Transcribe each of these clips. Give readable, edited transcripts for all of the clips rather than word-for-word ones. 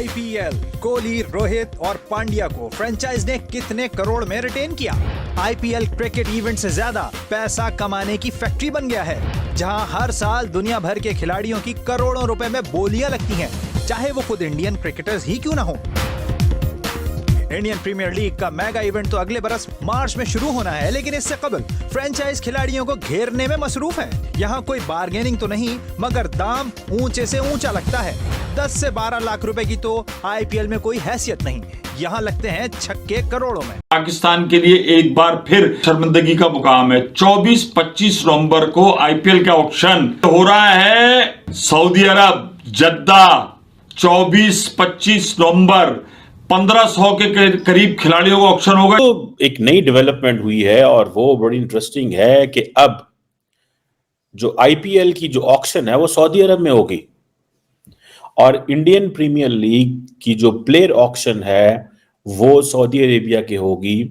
IPL Kohli, Rohit और पांड्या को franchise ने कितने करोड़ में रिटेन किया? आईपीएल क्रिकेट इवेंट से ज्यादा पैसा कमाने की फैक्ट्री बन गया है, जहां हर साल दुनिया भर के खिलाड़ियों की करोड़ों रुपए में बोलियां लगती हैं, चाहे वो खुद इंडियन क्रिकेटर्स ही क्यों ना हो। इंडियन प्रीमियर लीग का मेगा इवेंट तो अगले बरस मार्च में शुरू होना है, लेकिन इससे कबल फ्रेंचाइज खिलाड़ियों को घेरने में मसरूफ है। यहाँ कोई बार्गेनिंग तो नहीं, मगर दाम ऊंचे से ऊंचा लगता है। 10 से 12 लाख रुपए की तो आईपीएल में कोई हैसियत नहीं, यहाँ लगते हैं छक्के करोड़ों में। पाकिस्तान के लिए एक बार फिर शर्मिंदगी का मुकाम है। 24-25 नवंबर को आईपीएल का ऑक्शन हो रहा है सऊदी अरब, जद्दा। 24-25 नवंबर 1500 के करीब खिलाड़ियों का ऑक्शन होगा। तो एक नई डेवलपमेंट हुई है और वो बड़ी इंटरेस्टिंग है कि अब जो आईपीएल की जो ऑक्शन है वो सऊदी अरब में होगी और इंडियन प्रीमियर लीग की जो प्लेयर ऑक्शन है वो सऊदी अरेबिया की होगी।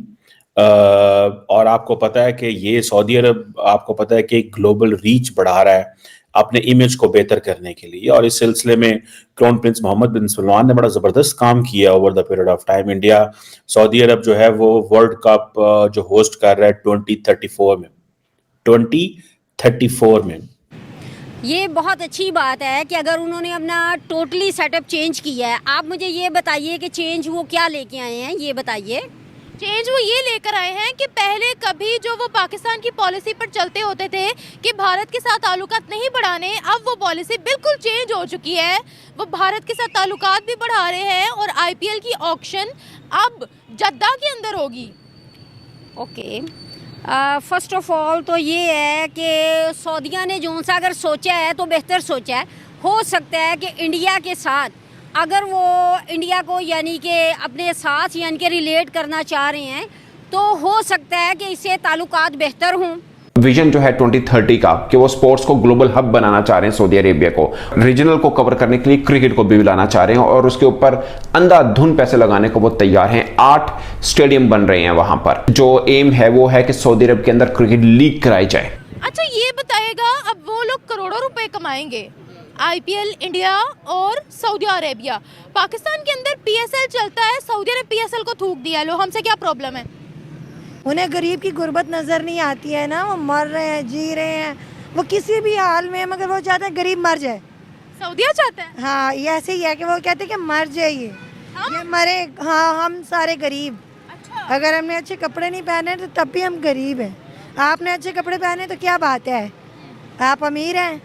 और आपको पता है कि ये सऊदी अरब आपको पता है कि ग्लोबल रीच बढ़ा रहा है अपने इमेज को बेहतर करने के लिए, और इस सिलसिले में crown prince Mohammed bin Salman ने बड़ा जबरदस्त काम किया over the period of time. India सऊदी अरब जो है वो वर्ल्ड कप जो होस्ट कर रहा है 2034 में। ये बहुत अच्छी बात है कि अगर उन्होंने अपना टोटली सेटअप चेंज किया है। आप मुझे ये बताइए कि चेंज वो क्या लेके आए हैं, ये बताइए। चेंज वो ये लेकर आए हैं कि पहले कभी जो वो पाकिस्तान की पॉलिसी पर चलते होते थे कि भारत के साथ ताल्लुकात नहीं बढ़ाने, अब वो पॉलिसी बिल्कुल चेंज हो चुकी है। वो भारत के साथ ताल्लुकात भी बढ़ा रहे हैं और आईपीएल की ऑक्शन अब जद्दा के अंदर होगी। ओके, फर्स्ट ऑफ ऑल तो ये है कि सऊदिया ने जो सा अगर सोचा है तो बेहतर सोचा है। हो सकता है कि इंडिया के साथ अगर वो इंडिया को यानी कि अपने साथ यानी कि रिलेट करना चाह रहे हैं तो हो सकता है कि इससे ताल्लुकात बेहतर हों। विजन जो है 2030 का कि वो स्पोर्ट्स को ग्लोबल हब बनाना चाह रहे हैं सऊदी अरेबिया को, रीजनल को कवर करने के लिए क्रिकेट को भी लाना चाह रहे हैं और उसके ऊपर अंधाधुंध पैसे लगाने को वो तैयार हैं। 8 स्टेडियम बन रहे हैं वहां पर। जो एम है वो है कि सऊदी अरब के अंदर क्रिकेट लीग कराई जाए। अच्छा, ये बताएगा अब वो लोग करोड़ों रुपए कमाएंगे। आईपीएल इंडिया और सऊदी अरेबिया, पाकिस्तान के अंदर पीएसएल चलता है, सऊदी ने पीएसएल को थूक दिया। लो, हमसे क्या प्रॉब्लम है? उन्हें गरीब की गुर्बत नजर नहीं आती है ना। वो मर रहे हैं, जी रहे हैं, वो किसी भी हाल में, मगर वो चाहते हैं गरीब मर जाए। सऊदिया चाहता है? हाँ, ये ऐसे ही है कि वो कहते हैं कि मर जाइए, ये मरे। हाँ, हम सारे गरीब। अच्छा। अगर हमने अच्छे कपड़े नहीं पहने तो तब भी हम गरीब हैं। आपने अच्छे कपड़े पहने तो क्या बात है, आप अमीर हैं?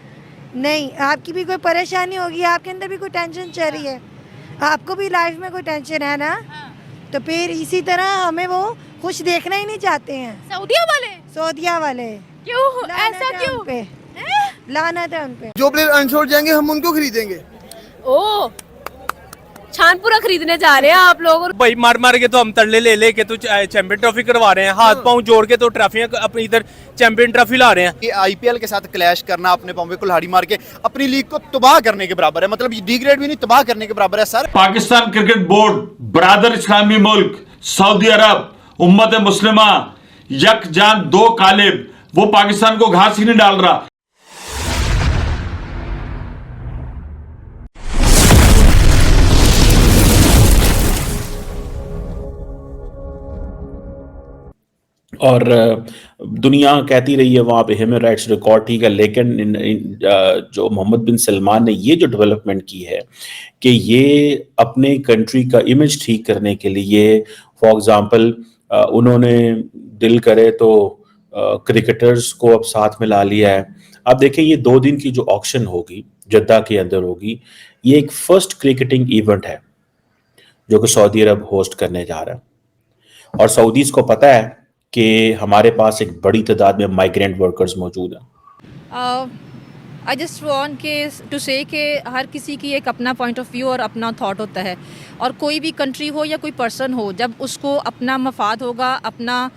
नहीं, आपकी भी कोई परेशानी होगी, आपके अंदर भी कोई टेंशन चल रही है, आपको भी लाइफ में कोई टेंशन है ना। तो फिर इसी तरह हमें वो खुश देखना ही नहीं चाहते हैं सऊदिया वाले। क्यों ऐसा क्यों? पे लानत है उन पे। जो प्लेयर अनशोर्ट जाएंगे हम उनको खरीदेंगे। ओ, छानपुरा खरीदने जा रहे हैं आप लोग? भाई मार मार के तो हम तरले ले ले के तो चैंपियन ट्रॉफी करवा रहे हैं, हाथ पांव जोड़ के तो ट्रॉफियां अपनी इधर चैंपियन ट्रॉफी ला रहे हैं। ये आईपीएल के साथ क्लैश करना, अपने पांव पे कुल्हाड़ी मार के अपनी लीग को तबाह करने के बराबर है। मतलब डिग्रेड भी नहीं, तबाह करने के बराबर है sir. Pakistan cricket board, brother इस्लामी मुल्क सऊदी अरब, उम्मत मुस्लिमा, यकजान दो कालिब, वो पाकिस्तान को घास ही नहीं डाल रहा। और दुनिया कहती रही है वहाँ पे ह्यूमन राइट्स रिकॉर्ड ठीक है, लेकिन जो मोहम्मद बिन सलमान ने ये जो डेवलपमेंट की है कि ये अपने कंट्री का इमेज ठीक करने के लिए, फॉर एग्जांपल उन्होंने दिल करे तो क्रिकेटर्स को अब साथ में ला लिया है। अब देखिए ये 2 दिन की जो ऑक्शन होगी जद्दा के अंदर होगी, ये एक फर्स्ट क्रिकेटिंग इवेंट है जो कि सऊदी अरब होस्ट करने जा रहा है और सऊदीज को पता है कि हमारे पास एक बड़ी तादाद में माइग्रेंट वर्कर्स मौजूद हैं। आई जस्ट वांट टू से कि हर किसी की एक अपना पॉइंट ऑफ व्यू और अपना थॉट होता है, और कोई भी कंट्री हो या कोई पर्सन हो, जब उसको अपना मफाद होगा, अपना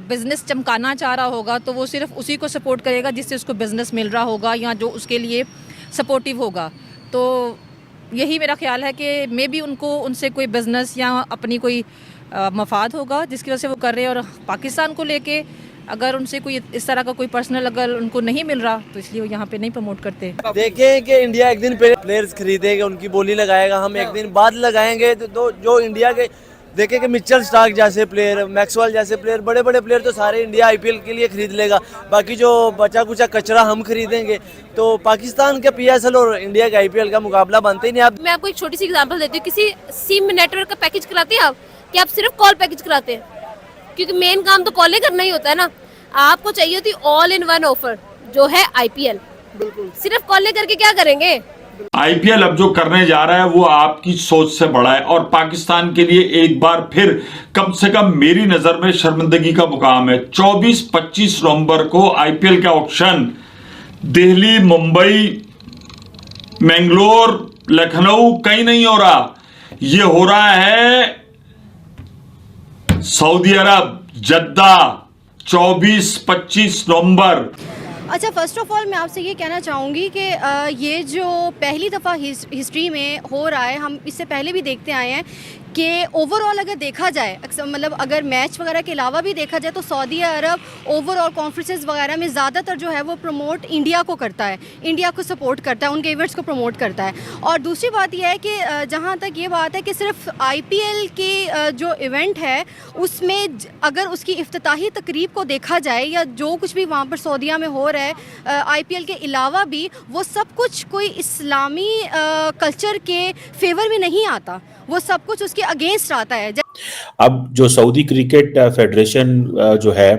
बिज़नेस चमकाना चाह रहा होगा तो वो सिर्फ उसी को सपोर्ट करेगा जिससे उसको बिज़नेस मिल रहा होगा या जो उसके लिए सपोर्टिव होगा। तो यही मेरा ख्याल है कि मे बी उनको उनसे कोई बिज़नेस या अपनी कोई मफाद होगा जिसकी वजह से वो कर रहे हैं। और पाकिस्तान को लेके अगर उनसे कोई इस तरह का कोई पर्सनल अगर उनको नहीं मिल रहा तो इसलिए वो यहाँ पे नहीं प्रमोट करते। देखें कि इंडिया एक दिन प्लेयर्स खरीदेगा, उनकी बोली लगाएगा, हम एक दिन बाद लगाएंगे तो जो इंडिया के देखें कि मिचेल स्टार्क जैसे प्लेयर, मैक्सवेल जैसे प्लेयर, बड़े बड़े प्लेयर तो सारे इंडिया आईपीएल के लिए खरीद लेगा। बाकी जो बचा कुचा कचरा हम खरीदेंगे तो पाकिस्तान के पीएसएल और इंडिया के आईपीएल का मुकाबला बनते ही नहीं। आप मैं आपको एक छोटी सी एग्जांपल देती हूँ। किसी सिम नेटवर्क का पैकेज कराते हैं आप, कि आप सिर्फ कॉल पैकेज कराते हैं? क्योंकि मेन काम तो कॉलें करना ही होता है ना। आपको चाहिए होती ऑल इन वन ऑफर जो है आईपीएल। सिर्फ कॉलें करके क्या करेंगे? आईपीएल अब जो करने जा रहा है वो आपकी सोच से बड़ा है और पाकिस्तान के लिए एक बार फिर कम से कम मेरी नजर में शर्मिंदगी का मुकाम है। 24-25 नवंबर को आईपीएल का ऑक्शन दिल्ली, मुंबई, मैंगलोर, लखनऊ कहीं नहीं हो रहा, ये हो रहा है सऊदी अरब, जद्दा, 24-25 नवंबर। अच्छा, फर्स्ट ऑफ ऑल मैं आपसे ये कहना चाहूँगी कि ये जो पहली दफ़ा हिस्ट्री में हो रहा है, हम इससे पहले भी देखते आए हैं कि ओवरऑल अगर देखा जाए, मतलब अगर मैच वगैरह के अलावा भी देखा जाए तो सऊदी अरब ओवरऑल कॉन्फ्रेंसेस वगैरह में ज़्यादातर जो है वो प्रमोट इंडिया को करता है, इंडिया को सपोर्ट करता है, उनके इवेंट्स को प्रमोट करता है। और दूसरी बात यह है कि जहाँ तक ये बात है कि सिर्फ आईपीएल की जो इवेंट है उसमें अगर उसकी इफ्तिताही तकरीब को देखा जाए या जो कुछ भी वहाँ पर सऊदीया में हो रहा है आईपीएल के अलावा भी, वो सब कुछ कोई इस्लामी कल्चर के फेवर में नहीं आता, वो सब कुछ उसके अगेंस्ट आता है। अब जो सऊदी क्रिकेट फेडरेशन जो है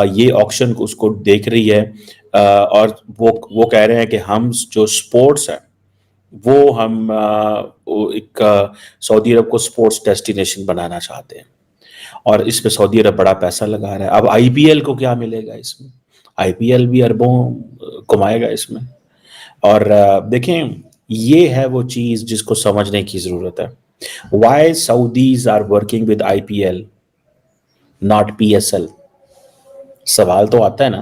ये ऑक्शन उसको देख रही है और वो कह रहे हैं कि हम जो स्पोर्ट्स है वो हम एक सऊदी अरब को स्पोर्ट्स डेस्टिनेशन बनाना चाहते हैं और इस पे सऊदी अरब बड़ा पैसा लगा रहा है। अब आईपीएल को क्या मिलेगा इसमें? आईपीएल भी अरबों कमाएगा इसमें। और देखें, ये है वो चीज जिसको समझने की जरूरत है। Why Saudis are working with IPL, not PSL? सवाल तो आता है ना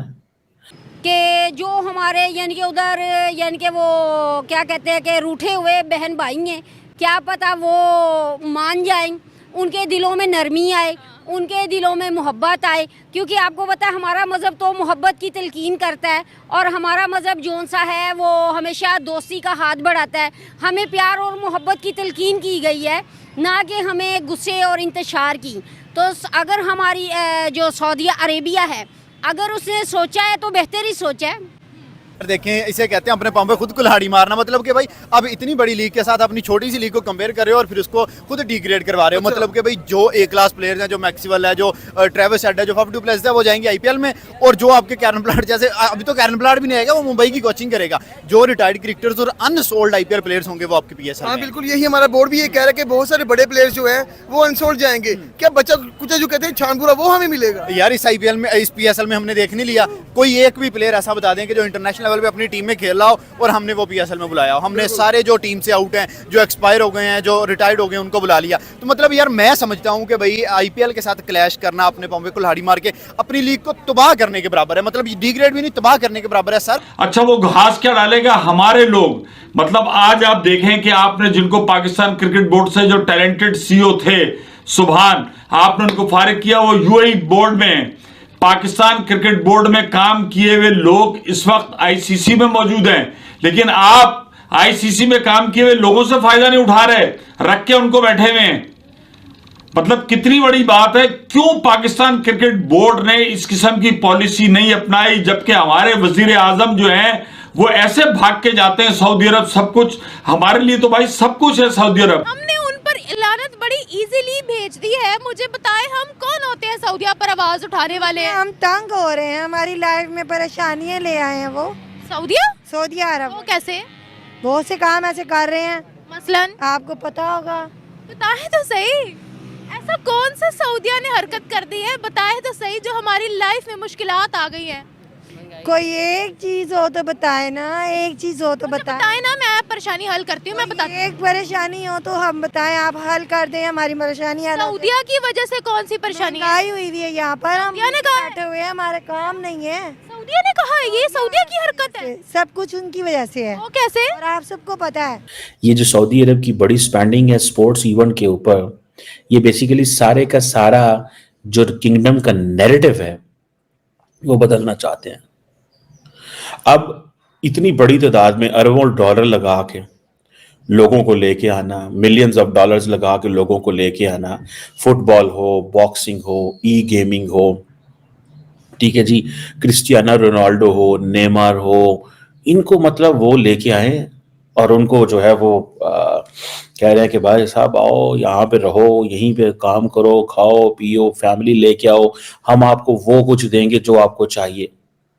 कि जो हमारे यानी कि उधर यानी कि वो क्या कहते हैं कि रूठे हुए बहन भाई हैं, क्या पता वो मान जाएं, उनके दिलों में नरमी आए, उनके दिलों में मोहब्बत आए। क्योंकि आपको पता है हमारा मज़हब तो मोहब्बत की तलकीन करता है और हमारा मज़हब जौन सा है वो हमेशा दोस्ती का हाथ बढ़ाता है। हमें प्यार और मोहब्बत की तलकीन की गई है, ना कि हमें गुस्से और इंतशार की। तो अगर हमारी जो सऊदी अरेबिया है, अगर उसने सोचा है तो बेहतर ही सोचा है। देखें, इसे कहते हैं अपने पाँव पे खुद कुल्हाड़ी मारना। मतलब कि भाई अब इतनी बड़ी लीग के साथ अपनी छोटी सी लीग को कंपेयर कर रहे हो और फिर उसको खुद डिग्रेड करवा रहे हो। मतलब कि भाई जो ए क्लास प्लेयर्स हैं, जो मैक्सवेल है, जो ट्रेविस हेड है, जो फफ डू प्लेसिस है, वो जाएंगे आईपीएल में। और जो आपके कैरन प्लाट जैसे, अभी तो कैरन प्लाट भी नहीं आएगा, वो मुंबई की कोचिंग करेगा। जो रिटायर्ड क्रिकेटर्स और अनसोल्ड आईपीएल प्लेयर्स होंगे वो आपके पीएसएल। हाँ बिल्कुल, यही हमारा बोर्ड भी ये कह रहा है कि बहुत सारे बड़े प्लेयर्स जो हैं वो अनसोल्ड जाएंगे। क्या बच्चा कुछ जो कहते हैं छानपुरा, वो हमें मिलेगा? यार इस आईपीएल में, इस पीएसएल में हमने देख नहीं लिया कोई एक भी प्लेयर ऐसा बता दें कि जो इंटरनेशनल लेवल पे अपनी टीम में खेल रहा हो और हमने वो पीएसएल में बुलाया हो। हमने सारे जो टीम से आउट हैं, जो एक्सपायर हो गए हैं, जो रिटायर्ड हो गए, उनको बुला लिया। तो मतलब यार मैं समझता हूं कि भाई आईपीएल के साथ क्लैश करना, अपने पाँव पे कुल्हाड़ी मार के अपनी लीग को तबाह करने के बराबर है। मतलब डिग्रेड भी नहीं, तबाह करने के बराबर है सर। अच्छा, वो घास क्या डालेगा? हमारे लोग, मतलब आज आप देखें कि आपने जिनको पाकिस्तान क्रिकेट बोर्ड से जो टैलेंटेड सीईओ थे सुभान, आपने उनको फारिग किया, वो यूएई बोर्ड में, पाकिस्तान क्रिकेट बोर्ड में काम किए हुए लोग इस वक्त आईसीसी में मौजूद हैं। लेकिन आप आईसीसी में काम किए हुए लोगों से फायदा नहीं उठा रहे, रख के उनको बैठे हुए हैं। मतलब कितनी बड़ी बात है। क्यों पाकिस्तान क्रिकेट बोर्ड ने इस किस्म की पॉलिसी नहीं अपनाई, जबकि हमारे वजीर आजम जो हैं वो ऐसे भाग के जाते हैं सऊदी अरब। सब कुछ हमारे लिए तो भाई सब कुछ है सऊदी अरब। हमने उन पर लानत बड़ी इजीली भेज दी है। मुझे बताएं, हम कौन होते हैं सऊदीया पर आवाज उठाने वाले? हम तंग हो रहे हैं, हमारी लाइफ में परेशानियां ले आए हैं वो सऊदी अरब। वो कैसे? बहुत से काम ऐसे कर रहे हैं, मसलन आपको पता होगा। बताएं तो सही, ऐसा कौन सा सऊदीया ने हरकत कर दी है? बताएं तो सही जो हमारी लाइफ में मुश्किलात आ गई हैं। कोई एक चीज हो तो बताए ना, एक चीज हो तो बताए ना, मैं परेशानी हल करती हूँ। मैं बताती हूँ, एक परेशानी हो तो हम बताएं, आप हल कर दें हमारी परेशानी। सऊदीया की वजह से कौन सी परेशानी आई हुई है यहाँ पर? हम बैठे हुए हैं, हमारा काम नहीं है। सऊदीया ने कहा है, ये सऊदीया की हरकत है, सब कुछ उनकी वजह से है। वो कैसे? और आप सबको पता है ये जो सऊदी अरब की बड़ी स्पेंडिंग है स्पोर्ट्स इवेंट के ऊपर, ये बेसिकली सारे का सारा जो किंगडम का नैरेटिव है वो बदलना चाहते हैं। अब इतनी बड़ी तादाद में अरबों डॉलर लगा के लोगों को लेके आना, मिलियंस ऑफ डॉलर्स लगा के लोगों को लेके आना, फुटबॉल हो, बॉक्सिंग हो, ई गेमिंग हो, ठीक है जी, क्रिस्टियानो रोनाल्डो हो, नेमार हो, इनको मतलब वो लेके आए और उनको जो है वो कह रहे हैं कि भाई साहब आओ यहाँ पे रहो, यहीं पे काम करो, खाओ पियो, फैमिली लेके आओ, हम आपको वो कुछ देंगे जो आपको चाहिए।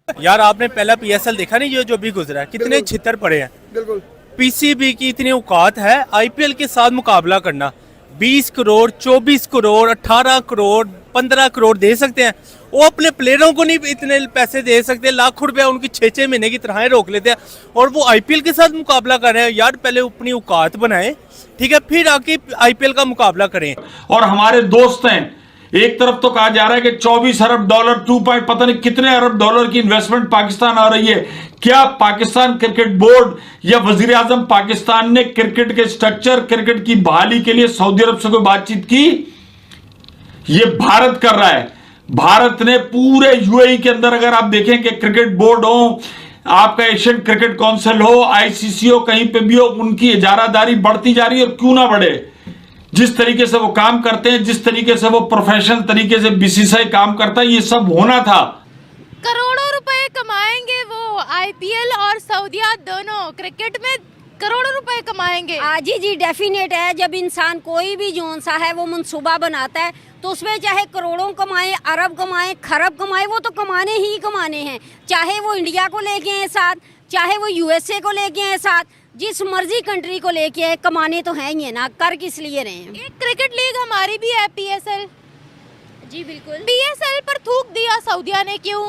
यार आपने पहला पीएसएल देखा नहीं, जो भी गुजरा है, कितने छितर पड़े हैं। बिल्कुल पीसीबी की इतनी औकात है आईपीएल के साथ मुकाबला करना। 20 करोड़, 24 करोड़, 18 करोड़, 15 करोड़ दे सकते हैं। वो अपने प्लेयरों को नहीं इतने पैसे दे सकते, लाखों रुपया उनकी 6-6 महीने की तनख्वाहें रोक लेते हैं और वो आईपीएल के साथ मुकाबला कर रहे हैं। यार पहले अपनी औकात बनाएं, ठीक है, फिर आके आईपीएल का मुकाबला करें। और हमारे दोस्त हैं, एक तरफ तो कहा जा रहा है कि 24 अरब डॉलर, 2 पॉइंट पता नहीं कितने अरब डॉलर की इन्वेस्टमेंट पाकिस्तान आ रही है। क्या पाकिस्तान क्रिकेट बोर्ड या वजीर आजम पाकिस्तान ने क्रिकेट के स्ट्रक्चर, क्रिकेट की बहाली के लिए सऊदी अरब से कोई बातचीत की? ये भारत कर रहा है। भारत ने पूरे यूएई के अंदर, अगर आप देखें कि क्रिकेट बोर्ड हो, आपका एशियन क्रिकेट काउंसिल हो, आईसीसी हो, कहीं पे भी हो, उनकी इजारादारी बढ़ती जा रही है। और क्यों ना बढ़े, जिस तरीके से वो काम करते हैं, जिस तरीके से वो प्रोफेशनल तरीके से बीसीसीआई काम करता है, ये सब होना था। करोड़ों रुपए कमाएंगे वो, आईपीएल और सऊदिया दोनों क्रिकेट में करोड़ों रुपए कमाएंगे। जी डेफिनेट है। जब इंसान कोई भी जोन सा है वो मनसूबा बनाता है तो उसमें चाहे करोड़ों कमाए, अरब कमाए, खरब कमाए, वो तो कमाने ही कमाने हैं। चाहे वो इंडिया को लेके आए साथ, चाहे वो यूएसए को लेके आए साथ, जिस मर्जी कंट्री को लेके आए, कमाने तो है ही है ना, कर किस लिए रहे हैं। एक क्रिकेट लीग हमारी भी है पीएसएल। जी बिल्कुल। पीएसएल पर थूक दिया सऊदिया ने, क्यों?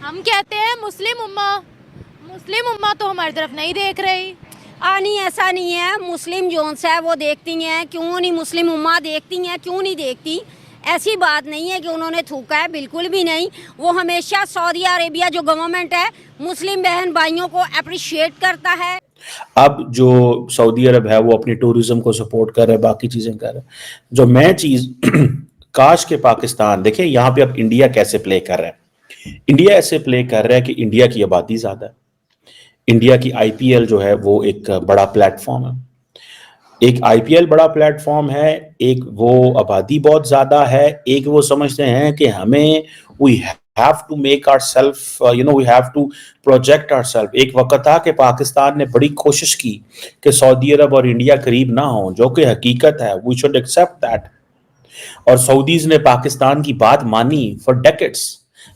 हम कहते हैं मुस्लिम उम्मा तो हमारी तरफ नहीं देख रही। नहीं, ऐसा नहीं है। मुस्लिम जोन्स है वो देखती हैं, क्यों नहीं मुस्लिम उम्मा देखती हैं, क्यों नहीं देखती? ऐसी बात नहीं है कि उन्होंने थूका है, बिल्कुल भी नहीं। वो हमेशा सऊदी अरेबिया जो गवर्नमेंट है मुस्लिम बहन भाइयों को अप्रिशिएट करता है। अब जो सऊदी अरब है वो अपनी टूरिज्म को सपोर्ट कर रहा है, बाकी चीजें कर रहा है। जो मैं चीज काश के पाकिस्तान देखें, यहाँ पे अब इंडिया कैसे प्ले कर रहा है। इंडिया ऐसे प्ले कर रहा है कि इंडिया की आबादी ज्यादा है, इंडिया की आईपीएल जो है वो एक बड़ा प्लेटफॉर्म है, एक आईपीएल बड़ा प्लेटफॉर्म है, एक वो आबादी बहुत ज्यादा है, एक वो समझते हैं कि हमें we have to make ourselves, we have to project ourselves. एक वक्त था कि पाकिस्तान ने बड़ी कोशिश की कि सऊदी अरब और इंडिया करीब ना हो, जो कि हकीकत है, वी शुड एक्सेप्ट दैट। और सऊदीज ने पाकिस्तान की बात मानी फॉर डेकेड्स,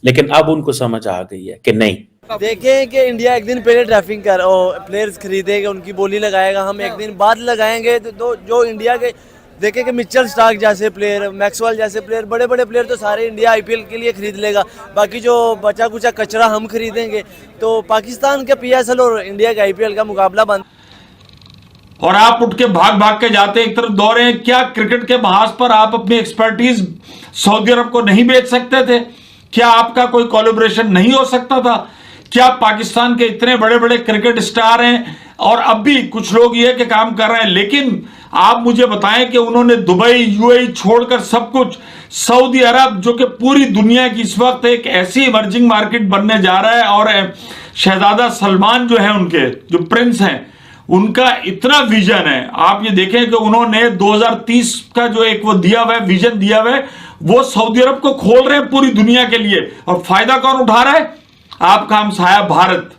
लेकिन अब उनको समझ आ गई है कि नहीं। देखें कि इंडिया एक दिन पहले ड्राफ्टिंग कर प्लेयर्स खरीदेगा, उनकी बोली लगाएगा, हम एक दिन बाद लगाएंगे। तो जो इंडिया के देखें कि मिचेल स्टार्क जैसे प्लेयर, मैक्सवेल जैसे प्लेयर, बड़े बड़े प्लेयर तो सारे इंडिया आईपीएल के लिए खरीद लेगा। बाकी जो बचा कुचा कचरा हम खरीदेंगे, तो पाकिस्तान के पीएसएल और इंडिया के आईपीएल का मुकाबला बंद। और आप उठ के भाग भाग के जाते एक तरफ दौड़े हैं। क्या क्रिकेट के महाज पर आप अपनी एक्सपर्टीज सऊदी अरब को नहीं बेच सकते थे? क्या आपका कोई कोलैबोरेशन नहीं हो सकता था? क्या पाकिस्तान के इतने बड़े बड़े क्रिकेट स्टार हैं और अब भी कुछ लोग ये के काम कर रहे हैं, लेकिन आप मुझे बताएं कि उन्होंने दुबई, यूएई छोड़कर सब कुछ, सऊदी अरब जो कि पूरी दुनिया की इस वक्त एक ऐसी इमर्जिंग मार्केट बनने जा रहा है, और शहजादा सलमान जो है, उनके जो प्रिंस हैं, उनका इतना विजन है। आप ये देखें कि उन्होंने 2030 का जो एक वो दिया हुआ है, विजन दिया हुआ है, वो सऊदी अरब को खोल रहे हैं पूरी दुनिया के लिए। और फायदा कौन उठा रहा है? आपका हमसाया भारत।